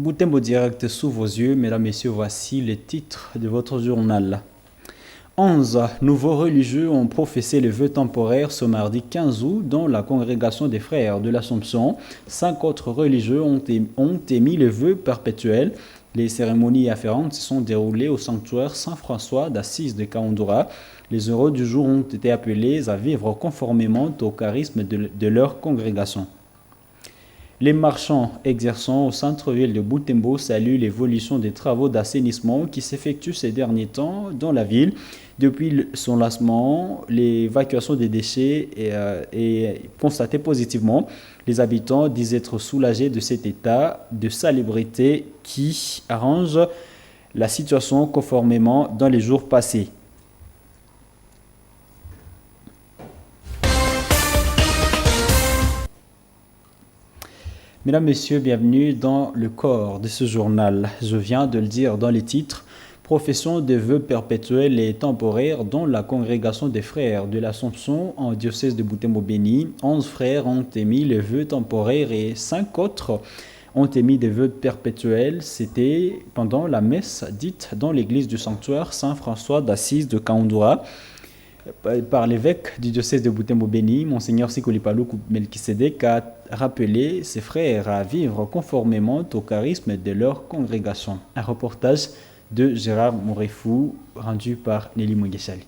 Boutembo direct sous vos yeux, mesdames, messieurs, voici les titres de votre journal. 11 nouveaux religieux ont professé le vœu temporaire ce mardi 15 août dans la congrégation des frères de l'Assomption. 5 autres religieux ont émis le vœu perpétuel. Les cérémonies afférentes se sont déroulées au sanctuaire Saint-François d'Assise de Kaundoura. Les heureux du jour ont été appelés à vivre conformément au charisme de leur congrégation. Les marchands exerçant au centre-ville de Boutembo saluent l'évolution des travaux d'assainissement qui s'effectuent ces derniers temps dans la ville. Depuis son lancement, l'évacuation des déchets est constatée positivement. Les habitants disent être soulagés de cet état de salubrité qui arrange la situation conformément dans les jours passés. Mesdames, Messieurs, bienvenue dans le corps de ce journal. Je viens de le dire dans les titres. Profession de vœux perpétuels et temporaires dans la congrégation des frères de l'Assomption en diocèse de Boutembo-Béni. 11 frères ont émis les vœux temporaires et 5 autres ont émis des vœux perpétuels. C'était pendant la messe dite dans l'église du sanctuaire Saint-François d'Assise de Kaundoura par l'évêque du diocèse de Boutembo-Béni, Monseigneur Sikoli-Paluku Melkisedek, a rappelé ses frères à vivre conformément au charisme de leur congrégation. Un reportage de Gérard Mourefou, rendu par Nelly Mwengeshali.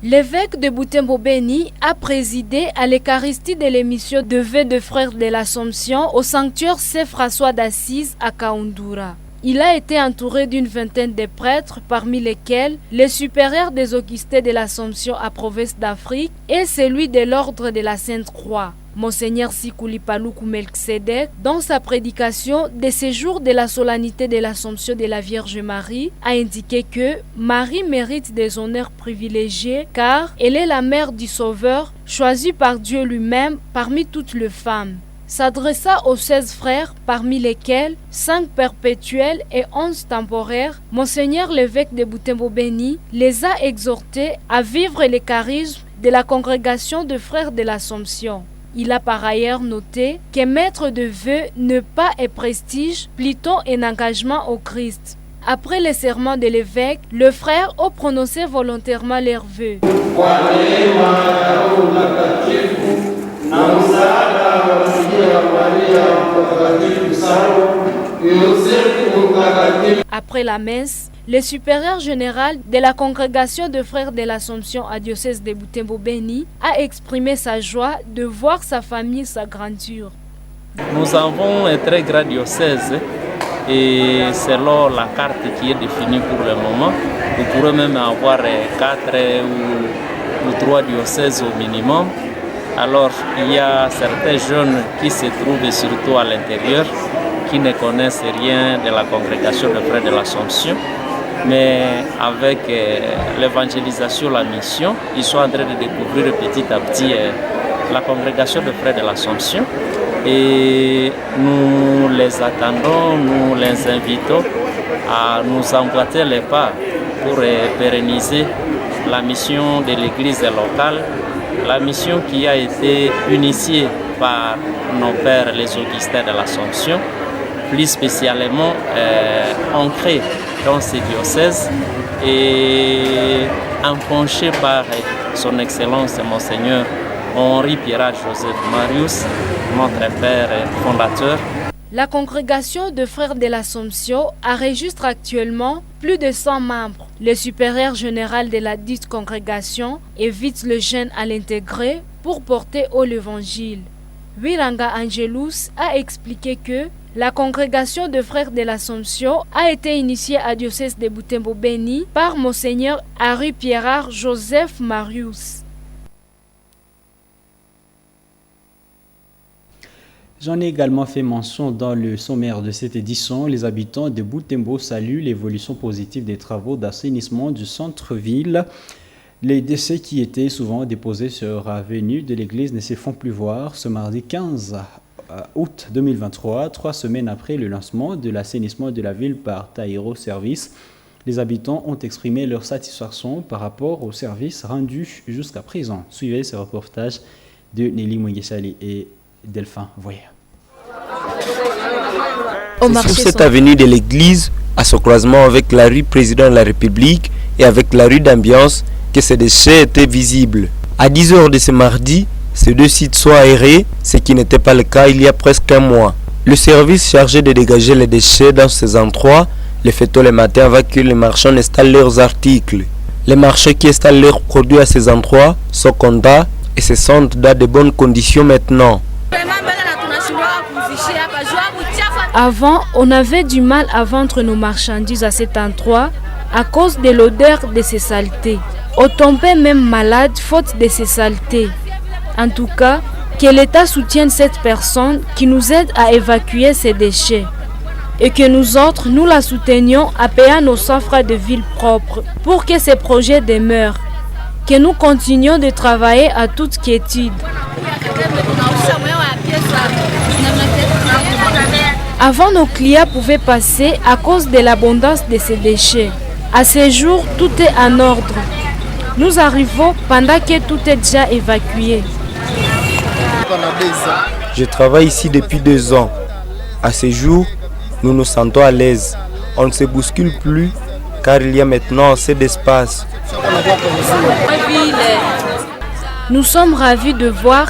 L'évêque de Boutembo-Béni a présidé à l'Eucharistie de l'émission de vœux de frères de l'Assomption au sanctuaire Saint-François d'Assise à Kaundoura. Il a été entouré d'une vingtaine de prêtres, parmi lesquels les supérieurs des Augustins de l'Assomption à Province d'Afrique et celui de l'Ordre de la Sainte-Croix. Monseigneur Sikuli-Paluku Melkisedek, dans sa prédication des séjours de la solennité de l'Assomption de la Vierge Marie, a indiqué que Marie mérite des honneurs privilégiés car elle est la mère du Sauveur, choisie par Dieu lui-même parmi toutes les femmes. S'adressa aux 16 frères, parmi lesquels 5 perpétuels et 11 temporaires, Monseigneur l'évêque de Boutembo-Béni les a exhortés à vivre les charismes de la congrégation de frères de l'Assomption. Il a par ailleurs noté que maître de vœux ne pas est prestige, plutôt un engagement au Christ. Après le serment de l'évêque, les frères ont prononcé volontairement leurs vœux. Après la messe, le supérieur général de la congrégation de frères de l'Assomption à diocèse de Boutembo-Béni a exprimé sa joie de voir sa famille s'agrandir. Nous avons un très grand diocèse et selon la carte qui est définie pour le moment, vous pourrez même avoir 4 ou 3 diocèses au minimum. Alors, il y a certains jeunes qui se trouvent surtout à l'intérieur, qui ne connaissent rien de la congrégation de frères de l'Assomption. Mais avec l'évangélisation, la mission, ils sont en train de découvrir petit à petit la congrégation de frères de l'Assomption. Et nous les attendons, nous les invitons à nous emboîter les pas pour pérenniser la mission de l'église locale. La mission qui a été initiée par nos pères les Augustins de l'Assomption, plus spécialement ancrée dans ces diocèses et empenchée par son Excellence Monseigneur Henri Pierre Joseph Marius, notre père fondateur. La congrégation de frères de l'Assomption enregistre actuellement plus de 100 membres. Le supérieur général de la dite congrégation évite le jeûne à l'intégrer pour porter haut l'évangile. Wiranga Angelus a expliqué que la congrégation de frères de l'Assomption a été initiée à diocèse de Boutembo-Béni par Monseigneur Henri Pierre Joseph Marius. J'en ai également fait mention dans le sommaire de cette édition. Les habitants de Boutembo saluent l'évolution positive des travaux d'assainissement du centre-ville. Les déchets qui étaient souvent déposés sur avenue de l'église ne se font plus voir. Ce mardi 15 août 2023, 3 semaines après le lancement de l'assainissement de la ville par Taïro Service, les habitants ont exprimé leur satisfaction par rapport aux services rendus jusqu'à présent. Suivez ce reportage de Nelly Mwengeshali et Delphin Voyer. Au C'est marché sur cette central. avenue de l'église, à ce croisement avec la rue Président de la République et avec la rue d'Ambiance, que ces déchets étaient visibles. À 10 h de ce mardi, ces deux sites sont aérés, ce qui n'était pas le cas il y a presque un mois. Le service chargé de dégager les déchets dans ces endroits les fait tôt le matin avant que les marchands n'installent leurs articles. Les marchands qui installent leurs produits à ces endroits sont contents et se sentent dans de bonnes conditions maintenant. Avant, on avait du mal à vendre nos marchandises à cet endroit à cause de l'odeur de ces saletés. On tombait même malade faute de ces saletés. En tout cas, que l'État soutienne cette personne qui nous aide à évacuer ces déchets. Et que nous autres, nous la soutenions à payer nos 100 francs de ville propre pour que ces projets demeurent. Que nous continuions de travailler à toute quiétude. Avant, nos clients pouvaient passer à cause de l'abondance de ces déchets. À ce jour, tout est en ordre. Nous arrivons pendant que tout est déjà évacué. Je travaille ici depuis 2 ans. À ce jour, nous nous sentons à l'aise. On ne se bouscule plus car il y a maintenant assez d'espace. Nous sommes ravis de voir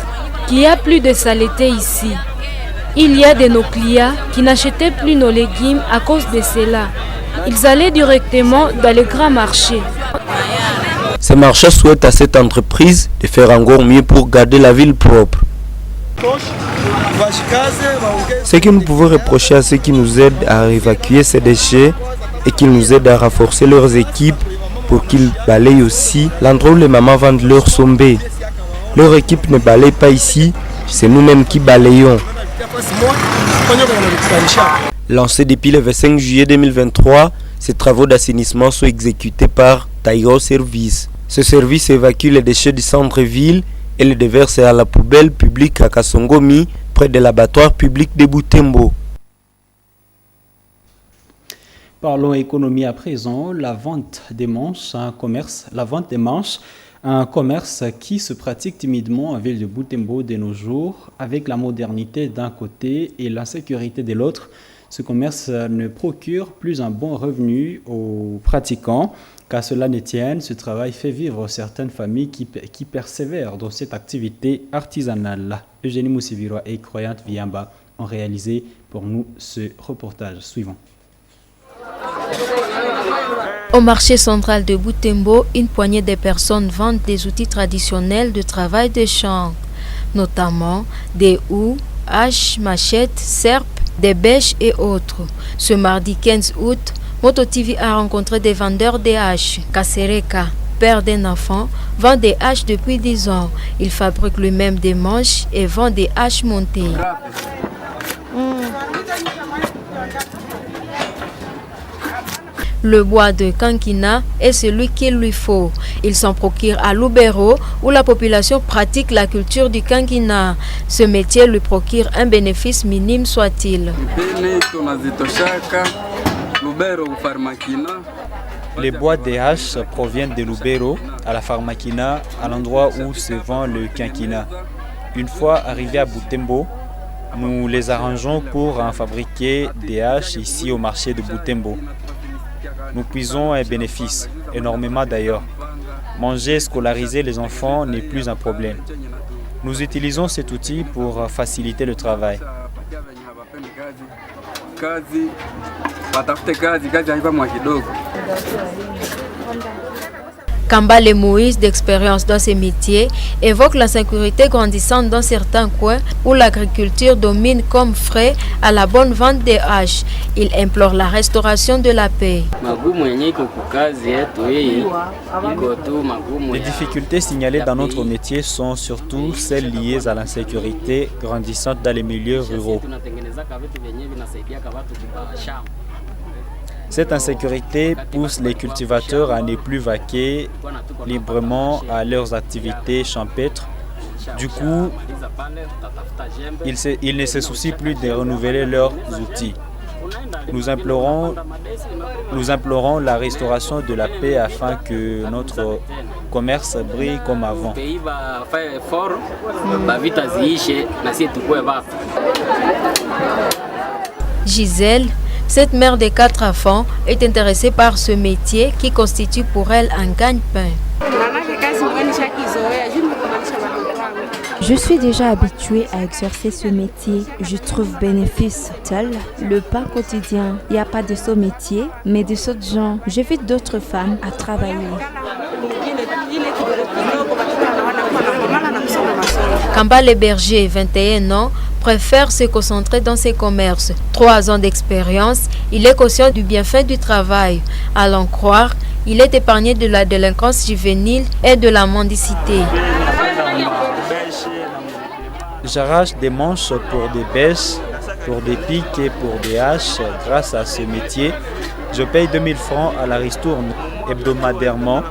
qu'il n'y a plus de saleté ici. Il y a de nos clients qui n'achetaient plus nos légumes à cause de cela. Ils allaient directement dans les grands marchés. Ces marchands souhaitent à cette entreprise de faire encore mieux pour garder la ville propre. Ce que nous pouvons reprocher à ceux qui nous aident à évacuer ces déchets et qui nous aident à renforcer leurs équipes pour qu'ils balayent aussi l'endroit où les mamans vendent leurs sombés. Leur équipe ne balaye pas ici, c'est nous-mêmes qui balayons. Lancé depuis le 25 juillet 2023, ces travaux d'assainissement sont exécutés par Taïro Service. Ce service évacue les déchets du centre-ville et les déverse à la poubelle publique à Kasongomi, près de l'abattoir public de Butembo. Parlons économie à présent. La vente des manches, un commerce qui se pratique timidement en ville de Butembo de nos jours, avec la modernité d'un côté et l'insécurité de l'autre. Ce commerce ne procure plus un bon revenu aux pratiquants. Qu'à cela ne tienne, ce travail fait vivre certaines familles qui persévèrent dans cette activité artisanale. Eugénie Moussiviroa et Croyante Viamba ont réalisé pour nous ce reportage suivant. Au marché central de Butembo, une poignée de personnes vendent des outils traditionnels de travail de champ, notamment des houes, haches, machettes, serpes, des bêches et autres. Ce mardi 15 août, Moto TV a rencontré des vendeurs de haches. Kasereka, père d'un enfant, vend des haches depuis 10 ans. Il fabrique lui-même des manches et vend des haches montées. Le bois de Kankina est celui qu'il lui faut. Il s'en procure à Lubero où la population pratique la culture du Kankina. Ce métier lui procure un bénéfice minime soit-il. Les bois des haches proviennent de Lubero, à la Pharmakina, à l'endroit où se vend le Kankina. Une fois arrivés à Butembo, nous les arrangeons pour en fabriquer des haches ici au marché de Butembo. Nous puisons un bénéfice, énormément d'ailleurs. Manger et scolariser les enfants n'est plus un problème. Nous utilisons cet outil pour faciliter le travail. Kambale Moïse, d'expérience dans ces métiers, évoque l'insécurité grandissante dans certains coins où l'agriculture domine comme frais à la bonne vente des haches. Il implore la restauration de la paix. Les difficultés signalées dans notre métier sont surtout celles liées à l'insécurité grandissante dans les milieux ruraux. Cette insécurité pousse les cultivateurs à ne plus vaquer librement à leurs activités champêtres. Du coup, ils ne se soucient plus de renouveler leurs outils. Nous implorons la restauration de la paix afin que notre commerce brille comme avant. Gisèle, cette mère de 4 enfants, est intéressée par ce métier qui constitue pour elle un gagne-pain. Je suis déjà habituée à exercer ce métier. Je trouve bénéfice tel le pain quotidien. Il n'y a pas de ce métier, mais de ce genre. J'invite d'autres femmes à travailler. Kambale Berger, 21 ans, préfère se concentrer dans ses commerces. 3 ans d'expérience, il est conscient du bienfait du travail. À l'en croire, il est épargné de la délinquance juvénile et de la mendicité. J'arrache des manches pour des bêches, pour des pics et pour des haches. Grâce à ce métier, je paye 2000 francs à la ristourne hebdomadairement.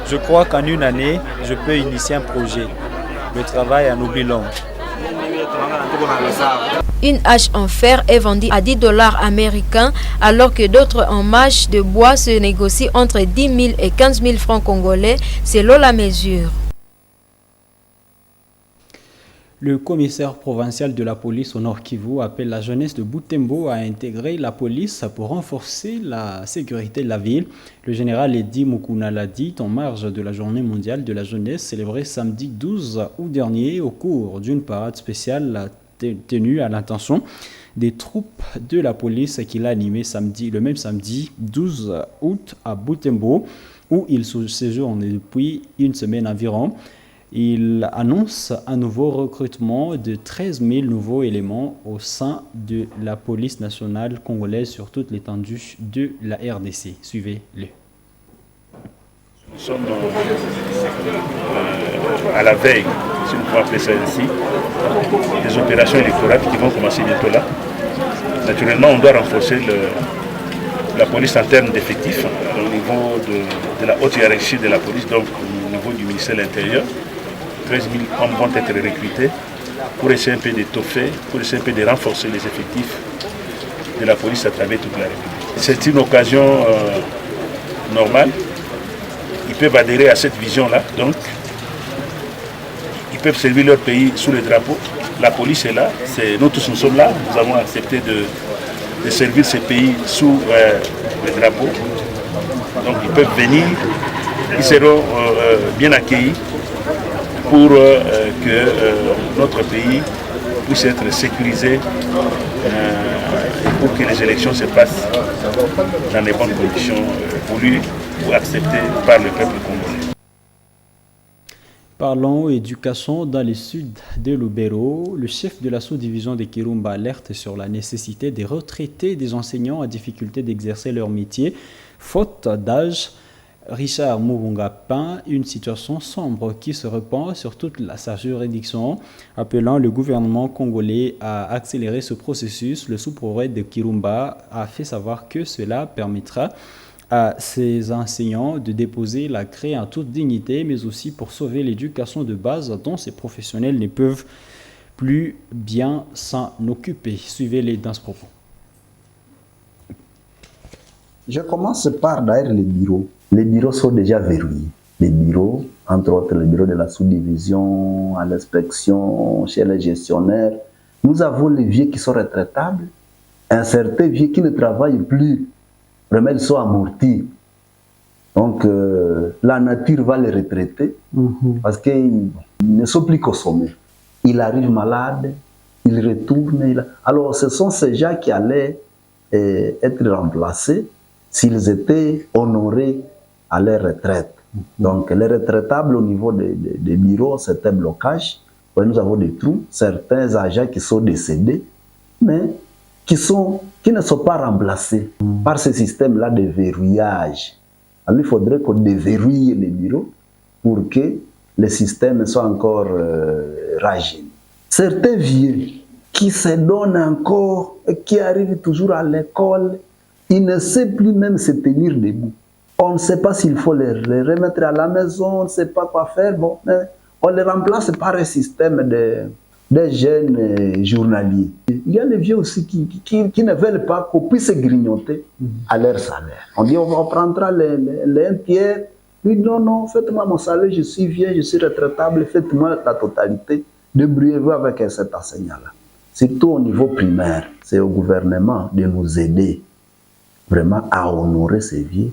Je crois qu'en une année, je peux initier un projet. Le travail en oublie long. Une hache en fer est vendue à 10 $ américains alors que d'autres en mâche de bois se négocient entre 10 000 et 15 000 francs congolais selon la mesure. Le commissaire provincial de la police au Nord Kivu appelle la jeunesse de Butembo à intégrer la police pour renforcer la sécurité de la ville. Le général Eddy Mukuna l'a dit en marge de la journée mondiale de la jeunesse célébrée samedi 12 août dernier au cours d'une parade spéciale tenue à l'intention des troupes de la police qu'il a animée le même samedi 12 août à Butembo où il séjourne depuis une semaine environ. Il annonce un nouveau recrutement de 13 000 nouveaux éléments au sein de la police nationale congolaise sur toute l'étendue de la RDC. Suivez-le. Nous sommes à la veille, si on peut appeler ça ainsi, des opérations électorales qui vont commencer bientôt là. Naturellement, on doit renforcer la police en termes d'effectifs au niveau de la haute hiérarchie de la police, donc au niveau du ministère de l'Intérieur. 13 000 hommes vont être recrutés pour essayer un peu d'étoffer, pour essayer un peu de renforcer les effectifs de la police à travers toute la République. C'est une occasion normale. Ils peuvent adhérer à cette vision-là, donc ils peuvent servir leur pays sous le drapeau. La police est là, nous tous nous sommes là, nous avons accepté de servir ces pays sous le drapeau. Donc ils peuvent venir, ils seront bien accueillis pour que notre pays puisse être sécurisé et pour que les élections se passent dans les bonnes conditions voulues ou acceptées par le peuple congolais. Parlons éducation dans le sud de Lubero. Le chef de la sous-division de Kirumba alerte sur la nécessité de retraiter des enseignants à difficulté d'exercer leur métier, faute d'âge. Richard Mubunga peint une situation sombre qui se répand sur toute sa juridiction, appelant le gouvernement congolais à accélérer ce processus. Le sous-prophète de Kirumba a fait savoir que cela permettra à ses enseignants de déposer la craie en toute dignité, mais aussi pour sauver l'éducation de base dont ces professionnels ne peuvent plus bien s'en occuper. Suivez-les dans ce propos. Je commence par d'ailleurs les bureaux. Les bureaux sont déjà verrouillés. Les bureaux, entre autres le bureau de la sous-division, à l'inspection, chez les gestionnaires. Nous avons les vieux qui sont retraitables, un certain vieux qui ne travaille plus. Vraiment, ils sont amortis. Donc, la nature va les retraiter parce qu'ils ne sont plus qu'au sommet. Ils arrivent malades, ils retournent. Alors, ce sont ces gens qui allaient être remplacés s'ils étaient honorés à leur retraite. Donc, les retraitables au niveau des bureaux, c'est un blocage. Nous avons des trous, certains agents qui sont décédés, mais qui ne sont pas remplacés par ce système-là de verrouillage. Alors, il faudrait qu'on déverrouille les bureaux pour que le système soit encore rajeuni. Certains vieux qui se donnent encore, qui arrivent toujours à l'école, ils ne savent plus même se tenir debout. On ne sait pas s'il faut les remettre à la maison, on ne sait pas quoi faire. Bon, mais on les remplace par un système de jeunes journaliers. Il y a les vieux aussi qui ne veulent pas qu'on puisse grignoter à leur salaire. On dit on prendra les 1 tiers. Lui dit non, faites-moi mon salaire, je suis vieux, je suis retraitable, faites-moi la totalité. Débrouillez-vous avec cet enseignant-là. surtout au niveau primaire. C'est au gouvernement de nous aider vraiment à honorer ces vieux,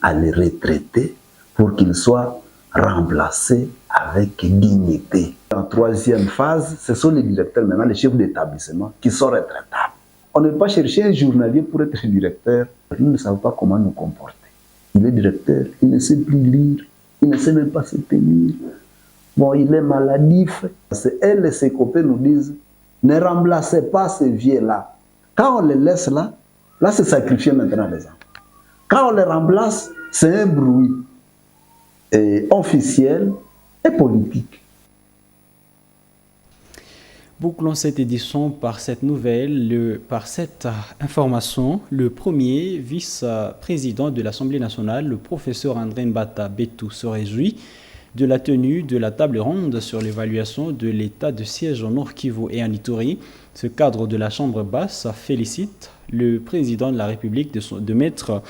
à les retraiter pour qu'ils soient remplacés avec dignité. En troisième phase, ce sont les directeurs, maintenant les chefs d'établissement, qui sont retraitables. On ne peut pas chercher un journalier pour être directeur. Ils ne savent pas comment nous comporter. Il est directeur, il ne sait plus lire, il ne sait même pas se tenir. Bon, il est maladif. C'est elle et ses copains nous disent, ne remplacez pas ces vieux-là. Quand on les laisse là, c'est sacrifier maintenant les enfants. Quand on les remplace, c'est un bruit officiel et politique. Bouclons cette édition par cette nouvelle, par cette information. Le premier vice-président de l'Assemblée nationale, le professeur André Mbata Betou, se réjouit de la tenue de la table ronde sur l'évaluation de l'état de siège en Nord-Kivu et en Ituri. Ce cadre de la Chambre basse félicite le président de la République de mettre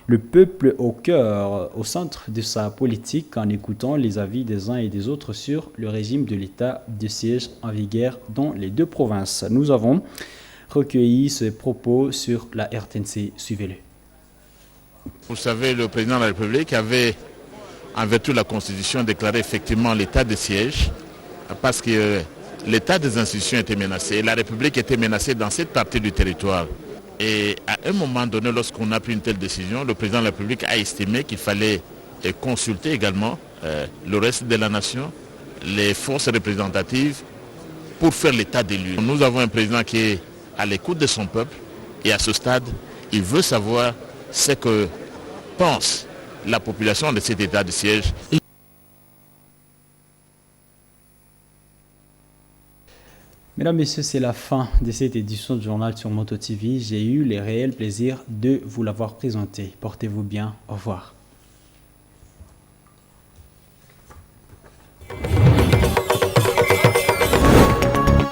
le peuple au cœur, au centre de sa politique, en écoutant les avis des uns et des autres sur le régime de l'état de siège en vigueur dans les deux provinces. Nous avons recueilli ce propos sur la RTNC. Suivez-le. Vous savez, le président de la République avait, en vertu de la Constitution, déclaré effectivement l'état de siège parce que l'état des institutions était menacé et la République était menacée dans cette partie du territoire. Et à un moment donné, lorsqu'on a pris une telle décision, le président de la République a estimé qu'il fallait consulter également le reste de la nation, les forces représentatives, pour faire l'état des lieux. Nous avons un président qui est à l'écoute de son peuple et à ce stade, il veut savoir ce que pense la population de cet état de siège. Mesdames, Messieurs, c'est la fin de cette édition du journal sur Moto TV. J'ai eu le réel plaisir de vous l'avoir présenté. Portez-vous bien. Au revoir.